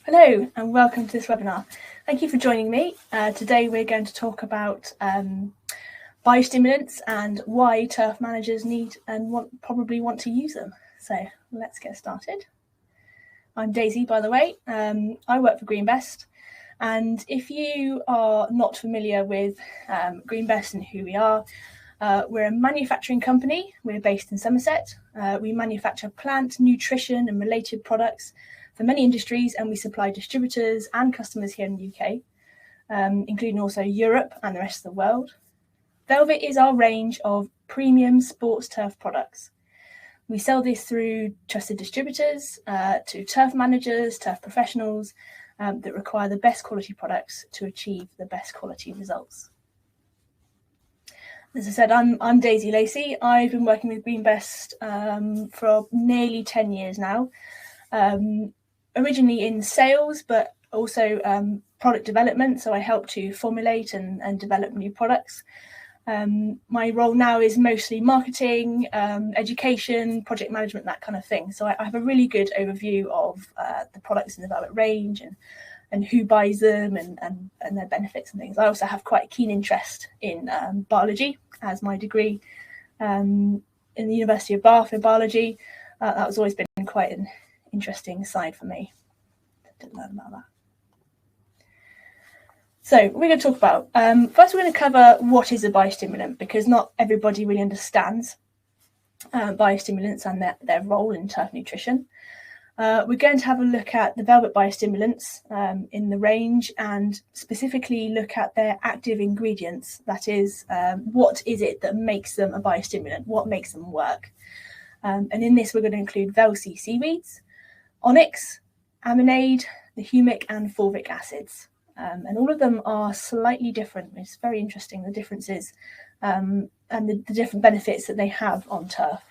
Hello and welcome to this webinar. Thank you for joining me. Today we're going to talk about biostimulants and why turf managers need and probably want to use them. So let's get started. I'm Daisy, by the way. I work for GreenBest, and if you are not familiar with GreenBest and who we are, we're a manufacturing company. We're based in Somerset. We manufacture plant nutrition and related products for many industries, and we supply distributors and customers here in the UK, including also Europe and the rest of the world. Velvit is our range of premium sports turf products. We sell this through trusted distributors to turf managers, turf professionals that require the best quality products to achieve the best quality results. As I said, I'm Daisy Lacey. I've been working with GreenBest for nearly 10 years now. Originally in sales, but also product development. So I help to formulate and develop new products. My role now is mostly marketing, education, project management, that kind of thing. So I have a really good overview of the products in the Velvit range and who buys them and their benefits and things. I also have quite a keen interest in biology, as my degree in the University of Bath in biology. That's always been quite an interesting side for me to learn about that. So we're going to talk about, first we're going to cover what is a biostimulant, because not everybody really understands biostimulants and their role in turf nutrition. We're going to have a look at the Velvit biostimulants in the range, and specifically look at their active ingredients. That is, what is it that makes them a biostimulant? What makes them work? And in this, we're going to include Velvit seaweeds, onyx, aminade, the humic and fulvic acids. And all of them are slightly different. It's very interesting, the differences and the different benefits that they have on turf.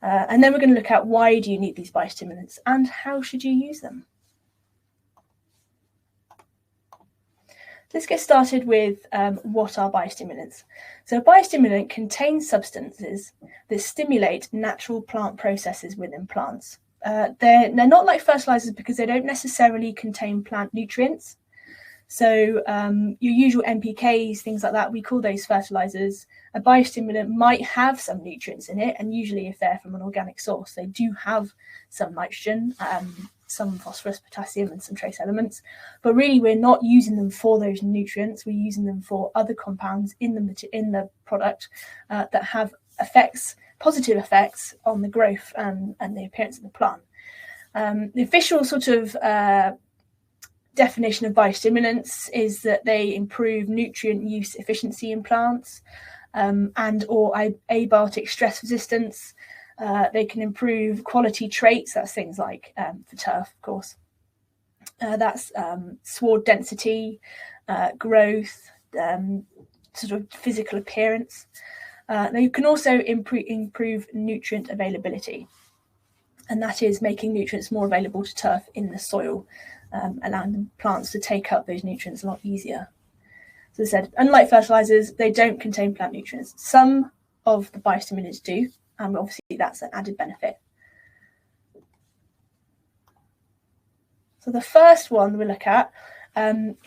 And then we're going to look at why do you need these biostimulants and how should you use them. Let's get started with what are biostimulants. So a biostimulant contains substances that stimulate natural plant processes within plants. They're not like fertilizers because they don't necessarily contain plant nutrients. So your usual NPKs, things like that, we call those fertilizers. A biostimulant might have some nutrients in it, and usually if they're from an organic source, they do have some nitrogen, some phosphorus, potassium, and some trace elements. But really, we're not using them for those nutrients. We're using them for other compounds in the product that have positive effects on the growth and the appearance of the plant. The official sort of definition of biostimulants is that they improve nutrient use efficiency in plants and or abiotic stress resistance. They can improve quality traits. That's things like for turf, of course. That's sward density, growth, sort of physical appearance. They can also improve nutrient availability, and that is making nutrients more available to turf in the soil, allowing plants to take up those nutrients a lot easier. So as I said, unlike fertilizers, they don't contain plant nutrients. Some of the biostimulants do, and obviously that's an added benefit. So the first one we look at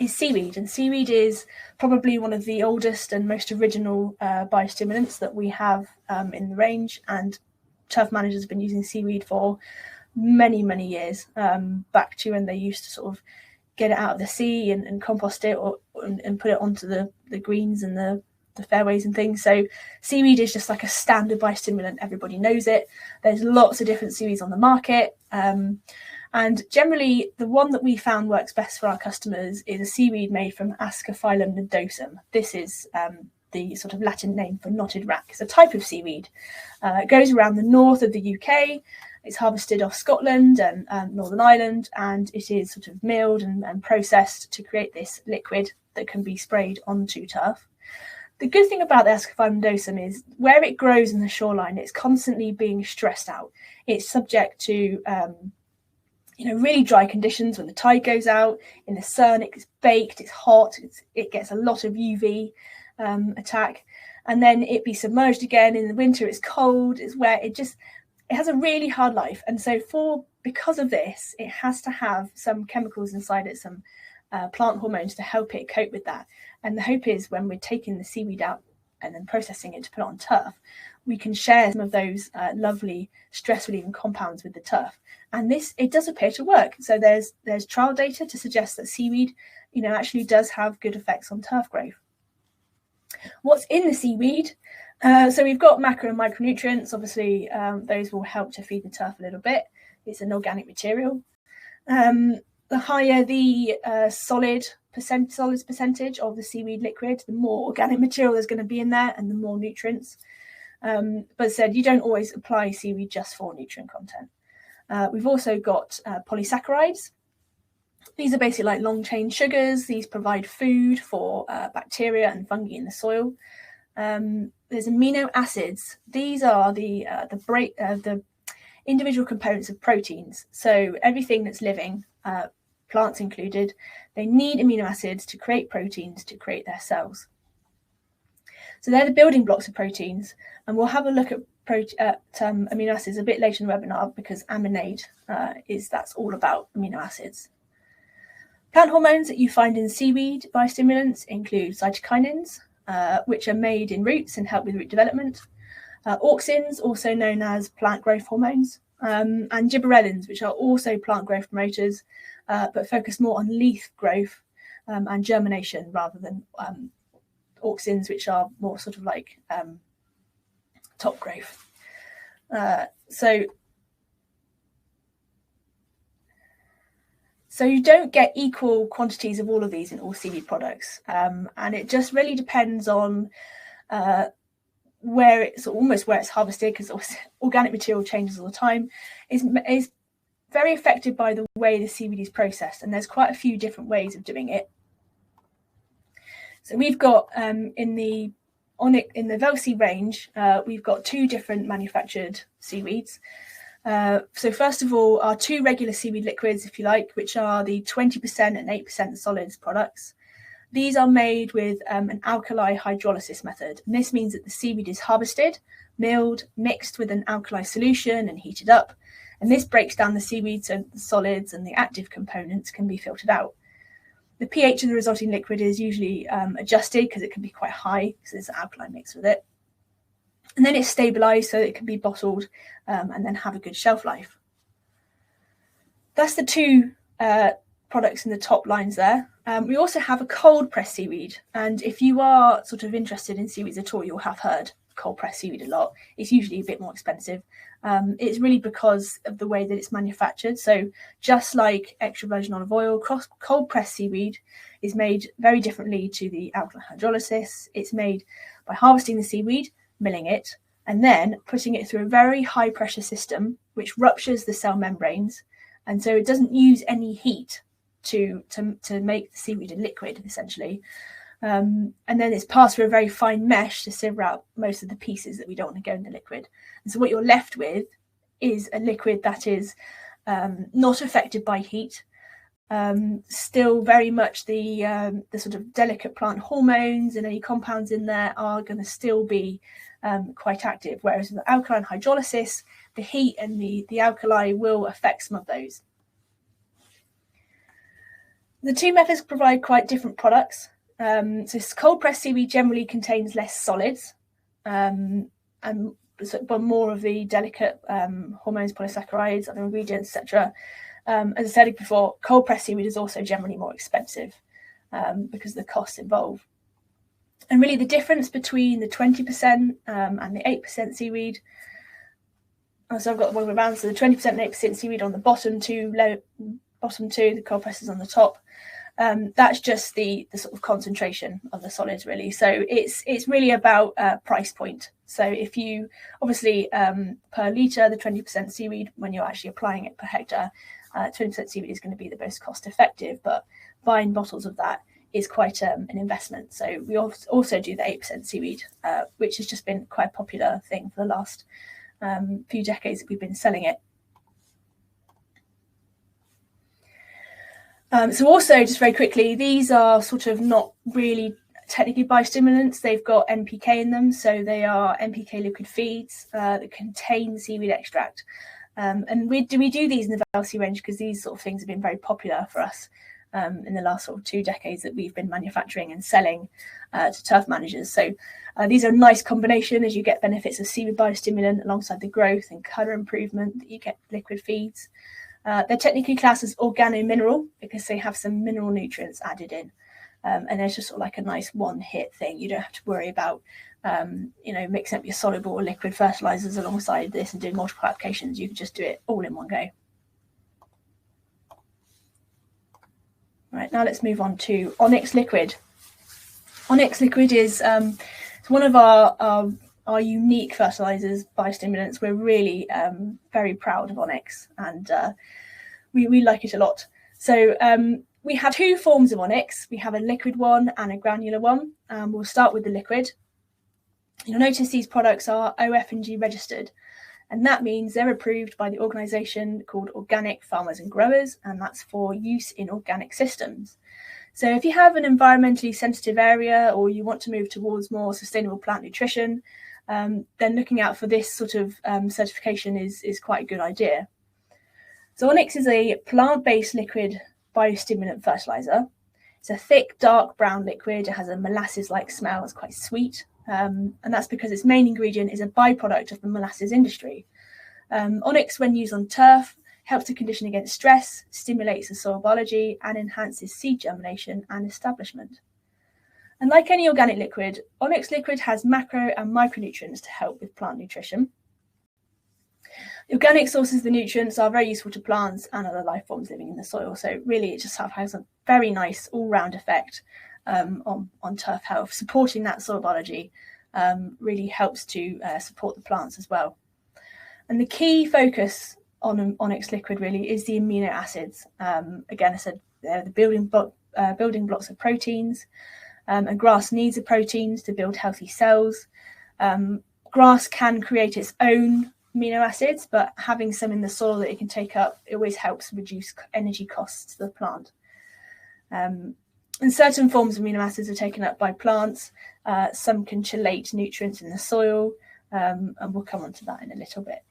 is seaweed, and seaweed is probably one of the oldest and most original biostimulants that we have in the range, and turf managers have been using seaweed for many years, back to when they used to sort of get it out of the sea and compost it and put it onto the greens and the fairways and things. So seaweed is just like a standard biostimulant. Everybody knows it. There's lots of different seaweeds on the market. And generally, the one that we found works best for our customers is a seaweed made from Ascophyllum nodosum. This is the sort of Latin name for knotted rack. It's a type of seaweed. It goes around the north of the UK. It's harvested off Scotland and Northern Ireland, and it is sort of milled and processed to create this liquid that can be sprayed onto turf. The good thing about the Ascophyllum nodosum is where it grows in the shoreline, it's constantly being stressed out. It's subject to really dry conditions. When the tide goes out in the sun, it gets baked, it's hot, it gets a lot of UV attack, and then it be submerged again in the winter. It's cold, it's wet. it has a really hard life. And so because of this, it has to have some chemicals inside it, some plant hormones to help it cope with that. And the hope is when we're taking the seaweed out and then processing it to put it on turf, we can share some of those lovely stress relieving compounds with the turf. And it does appear to work. So there's trial data to suggest that seaweed, actually does have good effects on turf growth. What's in the seaweed? So we've got macro and micronutrients. Obviously, those will help to feed the turf a little bit. It's an organic material. The higher the solids percentage of the seaweed liquid, the more organic material there's going to be in there and the more nutrients. But said, you don't always apply seaweed just for nutrient content. We've also got polysaccharides. These are basically like long chain sugars. These provide food for bacteria and fungi in the soil. There's amino acids. These are the individual components of proteins. So everything that's living, plants included, they need amino acids to create proteins to create their cells. So they're the building blocks of proteins, and we'll have a look at amino acids a bit later in the webinar, because Aminade that's all about amino acids. Plant hormones that you find in seaweed biostimulants include cytokinins, which are made in roots and help with root development, auxins, also known as plant growth hormones, and gibberellins, which are also plant growth promoters, but focus more on leaf growth and germination rather than auxins, which are more sort of like top growth. So you don't get equal quantities of all of these in all seaweed products, and it just really depends on where it's harvested, because organic material changes all the time. Is very affected by the way the seaweed is processed, and there's quite a few different ways of doing it. So we've got in the Velvit range, we've got two different manufactured seaweeds. So first of all, our two regular seaweed liquids, if you like, which are the 20% and 8% solids products. These are made with an alkali hydrolysis method. And this means that the seaweed is harvested, milled, mixed with an alkali solution and heated up. And this breaks down the seaweed so the solids and the active components can be filtered out. The pH of the resulting liquid is usually adjusted because it can be quite high because there's an alkali mixed with it. And then it's stabilized so it can be bottled and then have a good shelf life. That's the two products in the top lines there. We also have a cold pressed seaweed. And if you are sort of interested in seaweeds at all, you'll have heard cold pressed seaweed a lot. It's usually a bit more expensive. It's really because of the way that it's manufactured. So just like extra virgin olive oil, cold pressed seaweed is made very differently to the alkaline hydrolysis. It's made by harvesting the seaweed, milling it, and then putting it through a very high pressure system, which ruptures the cell membranes. And so it doesn't use any heat to make the seaweed a liquid, essentially. And then it's passed through a very fine mesh to sieve out most of the pieces that we don't want to go in the liquid. And so what you're left with is a liquid that is not affected by heat, still very much the sort of delicate plant hormones and any compounds in there are going to still be quite active, whereas with the alkaline hydrolysis, the heat and the alkali will affect some of those. The two methods provide quite different products. So cold pressed seaweed generally contains less solids, but more of the delicate hormones, polysaccharides, other ingredients, etc. As I said before, cold pressed seaweed is also generally more expensive because of the costs involved. And really the difference between the 20% and the 8% seaweed, so I've got one around, so the 20% and 8% seaweed on the bottom two, the cold press is on the top. That's just the sort of concentration of the solids, really. So it's really about price point. So if you obviously per litre, the 20% seaweed, when you're actually applying it per hectare, 20% seaweed is going to be the most cost effective, but buying bottles of that is quite an investment. So we also do the 8% seaweed, which has just been quite a popular thing for the last few decades that we've been selling it. So also, just very quickly, these are sort of not really technically biostimulants. They've got NPK in them, so they are NPK liquid feeds that contain seaweed extract. And we do these in the Velvit range because these sort of things have been very popular for us in the last sort of 2 decades that we've been manufacturing and selling to turf managers. So these are a nice combination as you get benefits of seaweed biostimulant alongside the growth and colour improvement that you get with liquid feeds. They're technically classed as organo-mineral because they have some mineral nutrients added in. And there's just sort of like a nice one-hit thing. You don't have to worry about, mixing up your soluble or liquid fertilizers alongside this and doing multiple applications. You can just do it all in one go. Right, now let's move on to Onyx Liquid. Onyx Liquid is one of our unique fertilizers, biostimulants. We're really very proud of Onyx, and we like it a lot. So we have 2 forms of Onyx. We have a liquid one and a granular one. We'll start with the liquid. You'll notice these products are OF&G registered, and that means they're approved by the organisation called Organic Farmers and Growers, and that's for use in organic systems. So if you have an environmentally sensitive area or you want to move towards more sustainable plant nutrition, then looking out for this sort of certification is quite a good idea. So Onyx is a plant-based liquid biostimulant fertilizer. It's a thick, dark brown liquid. It has a molasses-like smell. It's quite sweet. And that's because its main ingredient is a byproduct of the molasses industry. Onyx, when used on turf, helps to condition against stress, stimulates the soil biology, and enhances seed germination and establishment. And like any organic liquid, Onyx Liquid has macro and micronutrients to help with plant nutrition. The organic sources of the nutrients are very useful to plants and other life forms living in the soil. So really it just has a very nice all-round effect on turf health. Supporting that soil biology really helps to support the plants as well. And the key focus on Onyx Liquid really is the amino acids. Again, I said they're the building blocks of proteins, and grass needs the proteins to build healthy cells. Grass can create its own amino acids, but having some in the soil that it can take up, it always helps reduce energy costs to the plant. And certain forms of amino acids are taken up by plants. Some can chelate nutrients in the soil, and we'll come on to that in a little bit.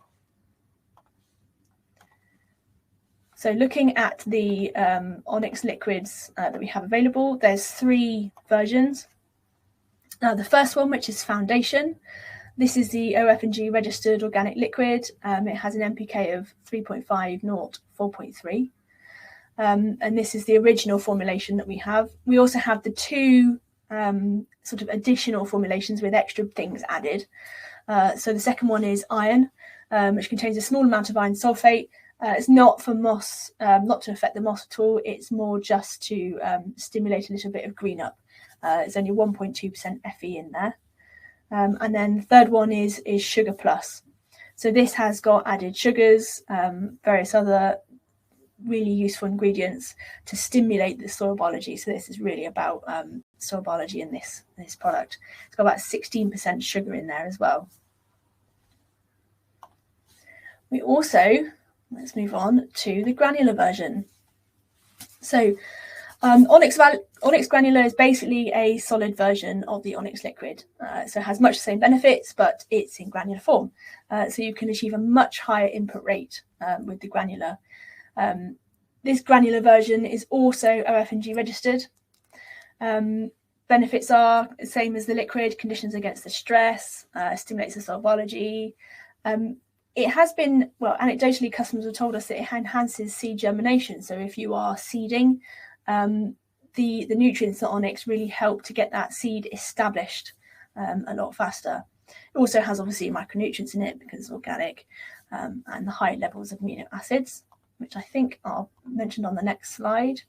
So looking at the Onyx liquids that we have available, there's 3 versions. The first one, which is Foundation. This is the OF&G registered organic liquid. It has an NPK of 3.5, 0, 4.3. And this is the original formulation that we have. We also have the 2 sort of additional formulations with extra things added. So the second one is iron, which contains a small amount of iron sulfate. It's not for moss, not to affect the moss at all. It's more just to stimulate a little bit of green up. It's only 1.2% Fe in there. And then the third one is Sugar Plus. So this has got added sugars, various other really useful ingredients to stimulate the soil biology. So this is really about soil biology in this product. It's got about 16% sugar in there as well. We also, let's move on to the granular version. So Onyx Granular is basically a solid version of the Onyx Liquid. So it has much the same benefits, but it's in granular form. So you can achieve a much higher input rate with the granular. This granular version is also OF&G registered. Benefits are the same as the liquid: conditions against the stress, stimulates the soil biology. It has been, well, anecdotally, customers have told us that it enhances seed germination. So if you are seeding, the nutrients that Onyx really help to get that seed established a lot faster. It also has obviously micronutrients in it because it's organic, and the high levels of amino acids, which I think are mentioned on the next slide.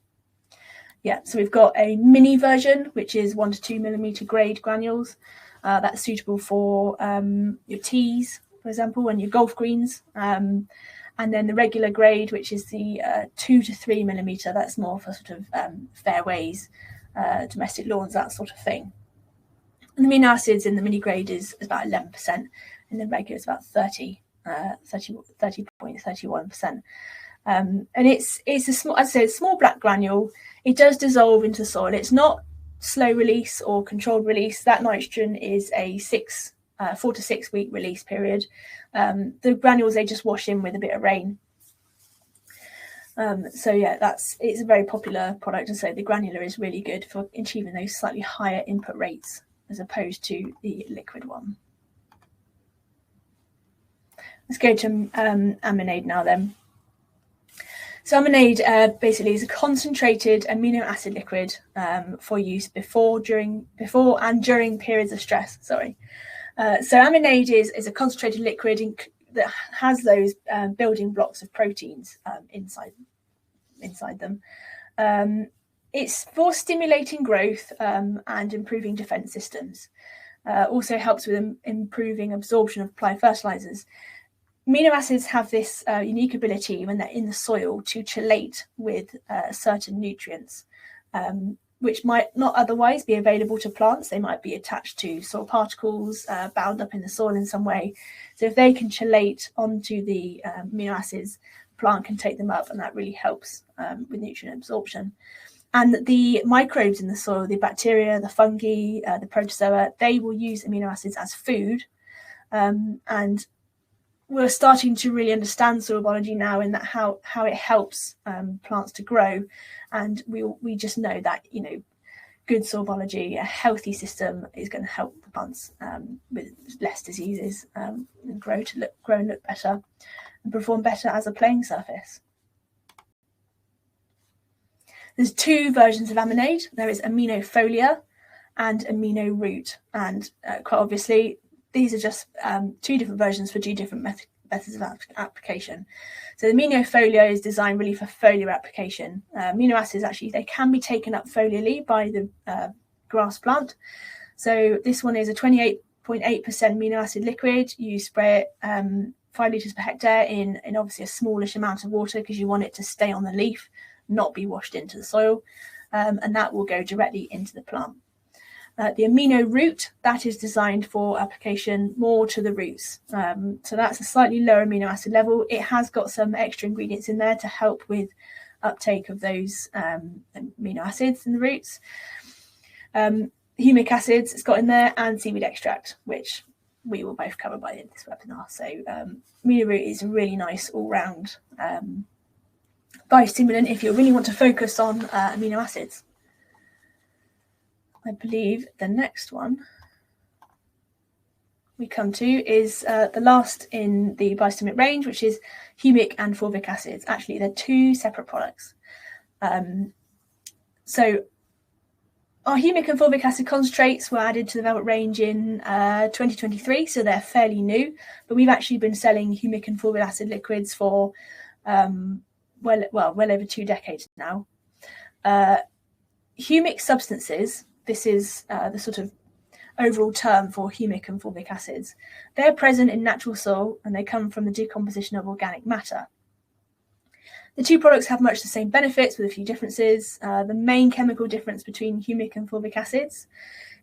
Yeah, so we've got a mini version, which is 1 to 2 millimeter grade granules. That's suitable for your teas, for example, and your golf greens. And then the regular grade, which is the 2 to 3 millimeter, that's more for sort of fairways, domestic lawns, that sort of thing. And the amino acids in the mini grade is about 11%, and the regular is about 30.31%. And it's a small, I'd say, a small black granule. It does dissolve into the soil. It's not slow release or controlled release, that nitrogen is a 4 to 6 week release period. The granules, they just wash in with a bit of rain. So yeah, it's a very popular product, and so the granular is really good for achieving those slightly higher input rates as opposed to the liquid one. Let's go to Aminade now then. So Aminade basically is a concentrated amino acid liquid for use before and during periods of stress. So Aminade is a concentrated liquid that has those building blocks of proteins inside them. It's for stimulating growth and improving defense systems. Also helps with improving absorption of applied fertilizers. Amino acids have this unique ability when they're in the soil to chelate with certain nutrients, which might not otherwise be available to plants. They might be attached to soil particles, bound up in the soil in some way. So if they can chelate onto the amino acids, plant can take them up, and that really helps with nutrient absorption. And the microbes in the soil, the bacteria, the fungi, the protozoa, they will use amino acids as food. And we're starting to really understand soil biology now, in that how it helps plants to grow. And we just know that, good soil biology, a healthy system, is going to help the plants with less diseases and grow and look better and perform better as a playing surface. There's 2 versions of Aminade. There is aminofolia and amino-root, and quite obviously these are just 2 different versions for 2 different methods of application. So the aminofolia is designed really for foliar application. Amino acids, actually, they can be taken up foliarly by the grass plant. So this one is a 28.8% amino acid liquid. You spray it 5 litres per hectare in obviously a smallish amount of water, because you want it to stay on the leaf, not be washed into the soil, and that will go directly into the plant. The amino root, that is designed for application more to the roots. So that's a slightly lower amino acid level. It has got some extra ingredients in there to help with uptake of those amino acids in the roots. Humic acids it's got in there, and seaweed extract, which we will both cover by the end of this webinar. So amino root is a really nice all-round biostimulant if you really want to focus on amino acids. I believe the next one we come to is the last in the biostimulant range, which is humic and fulvic acids. Actually, they're 2 separate products. So our humic and fulvic acid concentrates were added to the Velvit range in 2023, so they're fairly new. But we've actually been selling humic and fulvic acid liquids for well over 2 decades now. Humic substances, this is the sort of overall term for humic and fulvic acids. They're present in natural soil, and they come from the decomposition of organic matter. The 2 products have much the same benefits, with a few differences. The main chemical difference between humic and fulvic acids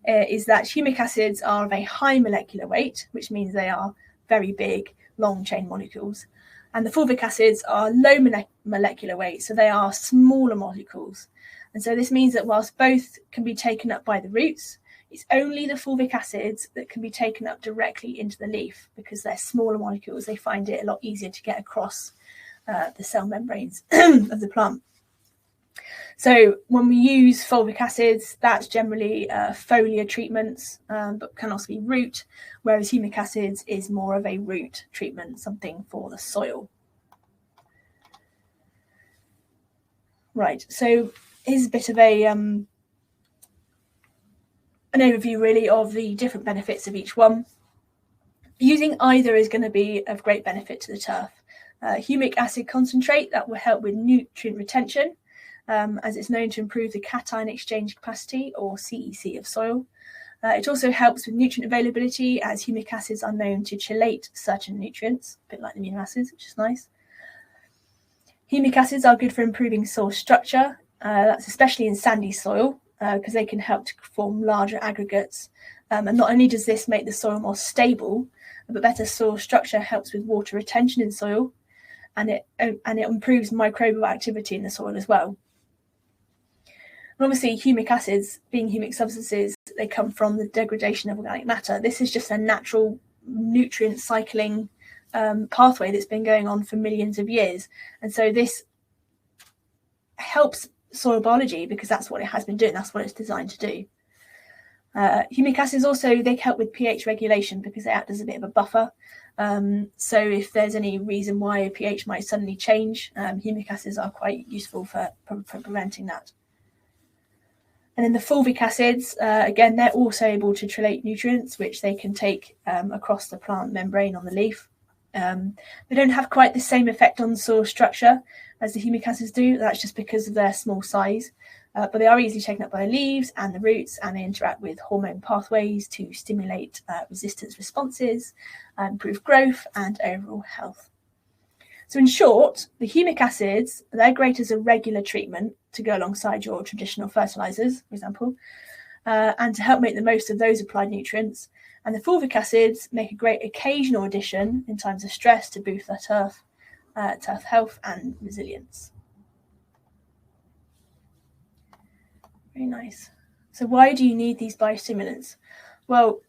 is that humic acids are of a high molecular weight, which means they are very big, long chain molecules. And the fulvic acids are low molecular weight, so they are smaller molecules. And so this means that whilst both can be taken up by the roots, it's only the fulvic acids that can be taken up directly into the leaf, because they're smaller molecules. They find it a lot easier to get across the cell membranes of the plant. So when we use fulvic acids, that's generally foliar treatments, but can also be root, whereas humic acids is more of a root treatment, something for the soil. Right, so here's a bit of an overview really of the different benefits of each one. Using either is going to be of great benefit to the turf. Humic acid concentrate, that will help with nutrient retention, as it's known to improve the cation exchange capacity, or CEC, of soil. It also helps with nutrient availability, as humic acids are known to chelate certain nutrients, a bit like the amino acids, which is nice. Humic acids are good for improving soil structure. That's especially in sandy soil, because they can help to form larger aggregates. And not only does this make the soil more stable, but better soil structure helps with water retention in soil, and it improves microbial activity in the soil as well. And And obviously humic acids, being humic substances, they come from the degradation of organic matter. This is just a natural nutrient cycling pathway that's been going on for millions of years. And so this helps soil biology because that's what it has been doing. That's what it's designed to do. Humic acids also, they help with pH regulation because they act as a bit of a buffer. So if there's any reason why a pH might suddenly change, humic acids are quite useful for preventing that. And then the fulvic acids, again, they're also able to chelate nutrients, which they can take across the plant membrane on the leaf. They don't have quite the same effect on soil structure as the humic acids do. That's just because of their small size. But they are easily taken up by the leaves and the roots, and they interact with hormone pathways to stimulate resistance responses, improve growth and overall health. So in short, the humic acids, they're great as a regular treatment to go alongside your traditional fertilizers, for example, and to help make the most of those applied nutrients. And the fulvic acids make a great occasional addition in times of stress to boost their turf health and resilience. Very nice. So why do you need these biostimulants? Well,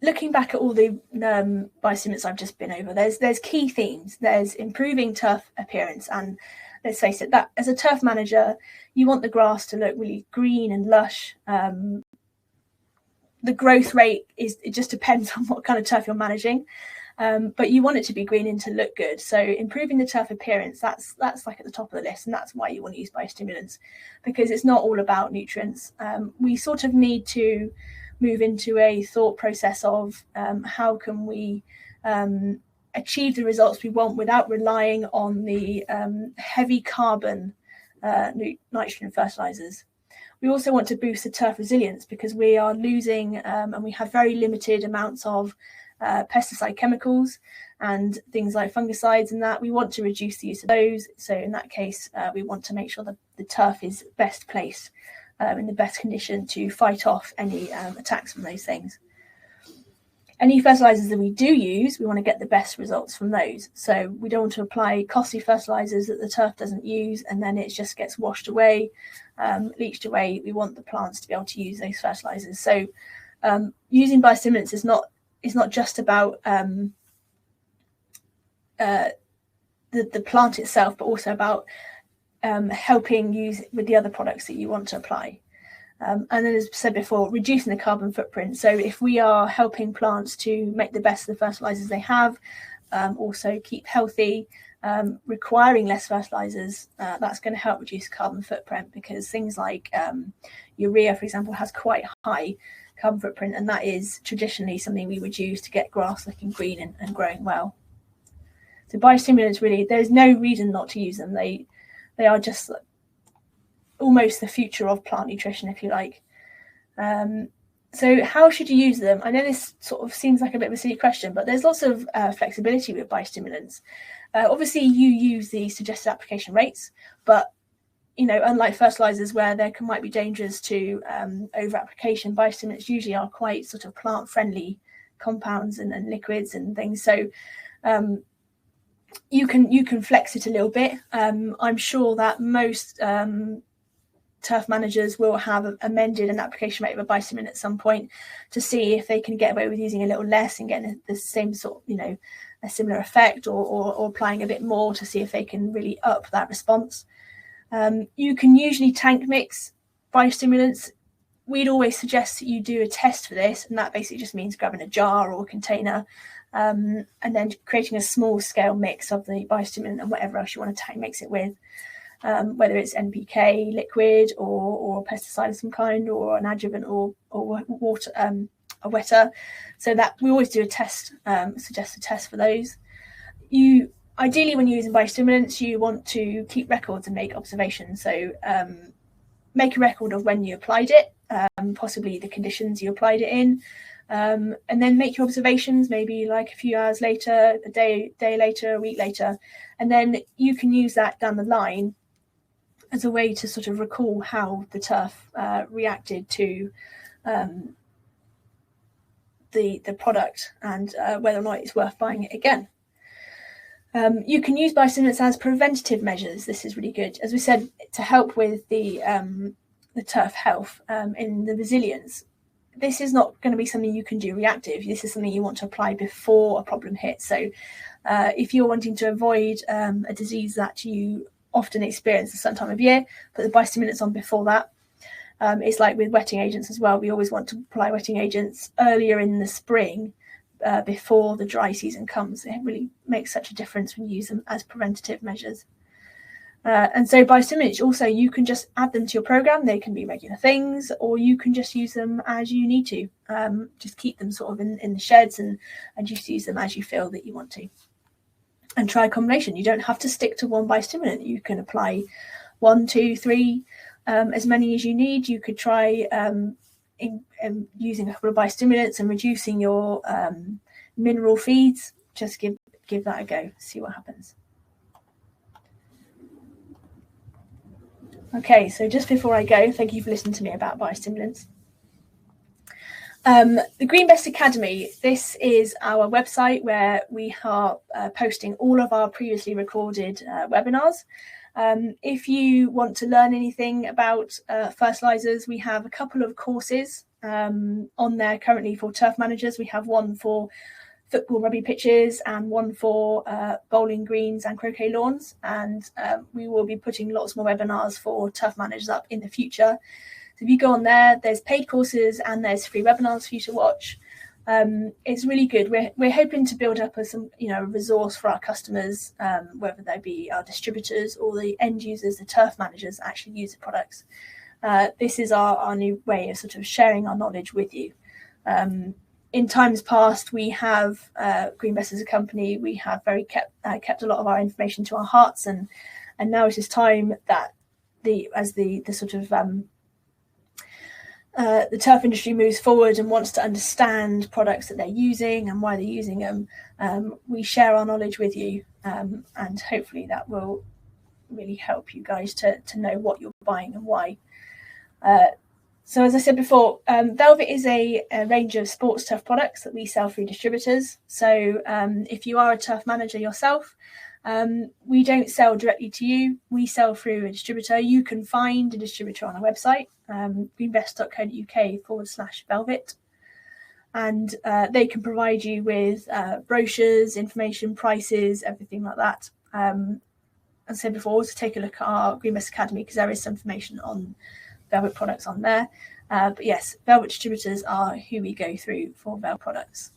looking back at all the biostimulants I've just been over, there's key themes. There's improving turf appearance, and let's face it, that as a turf manager, you want the grass to look really green and lush. The growth rate it just depends on what kind of turf you're managing. But you want it to be green and to look good. So improving the turf appearance, that's like at the top of the list, and that's why you want to use biostimulants, because it's not all about nutrients. We sort of need to move into a thought process of how can we achieve the results we want without relying on the heavy carbon nitrogen fertilizers. We also want to boost the turf resilience because we are losing and we have very limited amounts of pesticide chemicals and things like fungicides, and that we want to reduce the use of those. So in that case, we want to make sure that the turf is best placed in the best condition to fight off any attacks from those things. Any fertilizers that we do use, we want to get the best results from those. So we don't want to apply costly fertilizers that the turf doesn't use and then it just gets washed away, leached away. We want the plants to be able to use those fertilizers. So using biostimulants is not just about the plant itself, but also about helping use with the other products that you want to apply. And then, as I said before, reducing the carbon footprint. So if we are helping plants to make the best of the fertilizers they have, also keep healthy, requiring less fertilizers, that's going to help reduce carbon footprint, because things like urea, for example, has quite high carbon footprint, and that is traditionally something we would use to get grass looking green and growing well. So biostimulants, really, there's no reason not to use them. They are just almost the future of plant nutrition, if you like. So how should you use them? I know this sort of seems like a bit of a silly question, but there's lots of flexibility with biostimulants. Obviously, you use the suggested application rates, but unlike fertilizers where there might be dangers to over application, biostimulants usually are quite sort of plant friendly compounds and liquids and things. So you can flex it a little bit. I'm sure that most turf managers will have amended an application rate of a biostimulant at some point to see if they can get away with using a little less and getting the same sort of, a similar effect, or applying a bit more to see if they can really up that response. You can usually tank mix biostimulants. We'd always suggest that you do a test for this, and that basically just means grabbing a jar or a container and then creating a small scale mix of the biostimulant and whatever else you want to tank mix it with. Whether it's NPK liquid or a pesticide of some kind, or an adjuvant or water, a wetter. So that we always do a test, suggest a test for those. Ideally, when you're using biostimulants, you want to keep records and make observations. So make a record of when you applied it, possibly the conditions you applied it in, and then make your observations maybe like a few hours later, a day later, a week later, and then you can use that down the line as a way to sort of recall how the turf reacted to the product and whether or not it's worth buying it again. You can use biostimulants as preventative measures. This is really good, as we said, to help with the turf health in the resilience. This is not going to be something you can do reactive. This is something you want to apply before a problem hits. So if you're wanting to avoid a disease that you often experience at a certain time of year, put the biostimulants on before that. It's like with wetting agents as well. We always want to apply wetting agents earlier in the spring before the dry season comes. It really makes such a difference when you use them as preventative measures. And so biostimulants, also, you can just add them to your program. They can be regular things, or you can just use them as you need to. Just keep them sort of in the sheds and just use them as you feel that you want to. And try a combination. You don't have to stick to one biostimulant. You can apply 1, 2, 3, as many as you need. You could try using a couple of biostimulants and reducing your mineral feeds. Just give that a go, see what happens. Okay, so just before I go, thank you for listening to me about biostimulants. The GreenBest Academy, this is our website where we are posting all of our previously recorded webinars. If you want to learn anything about fertilizers, we have a couple of courses on there currently for turf managers. We have one for football rugby pitches and one for bowling greens and croquet lawns. And we will be putting lots more webinars for turf managers up in the future. So if you go on there, there's paid courses and there's free webinars for you to watch. It's really good. We're hoping to build up a resource for our customers, whether they be our distributors or the end users, the turf managers that actually use the products. This is our new way of sort of sharing our knowledge with you. In times past, we have GreenBest as a company. We have kept a lot of our information to our hearts, and now it is time that the turf industry moves forward and wants to understand products that they're using and why they're using them. We share our knowledge with you, and hopefully that will really help you guys to know what you're buying and why. So as I said before, Velvit is a range of sports turf products that we sell through distributors. So if you are a turf manager yourself, we don't sell directly to you. We sell through a distributor. You can find a distributor on our website, greenbest.co.uk/Velvit. And they can provide you with brochures, information, prices, everything like that. As I said before, also take a look at our GreenBest Academy because there is some information on Velvit products on there. But yes, Velvit distributors are who we go through for Velvit products.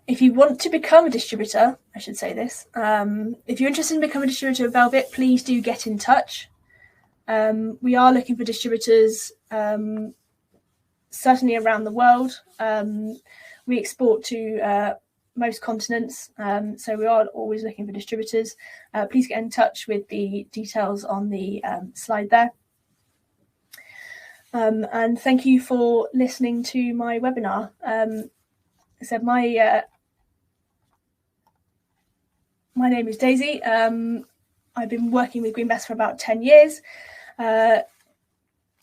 If you want to become a distributor, I should say this, if you're interested in becoming a distributor of Velvit, please do get in touch. We are looking for distributors certainly around the world. We export to most continents, so we are always looking for distributors. Please get in touch with the details on the slide there. And thank you for listening to my webinar. So my name is Daisy. I've been working with GreenBest for about 10 years.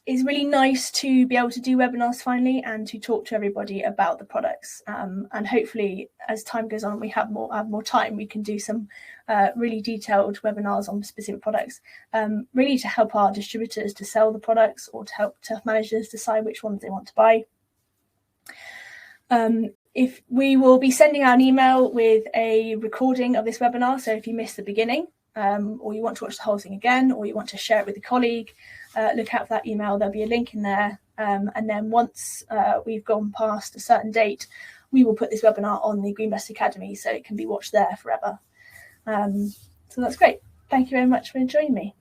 It's really nice to be able to do webinars finally and to talk to everybody about the products. And hopefully, as time goes on, we have more time. We can do some really detailed webinars on specific products, really to help our distributors to sell the products or to help turf managers decide which ones they want to buy. If we will be sending out an email with a recording of this webinar, so if you missed the beginning, or you want to watch the whole thing again, or you want to share it with a colleague, look out for that email. There'll be a link in there. And then once we've gone past a certain date, we will put this webinar on the GreenBest Academy so it can be watched there forever. So that's great. Thank you very much for joining me.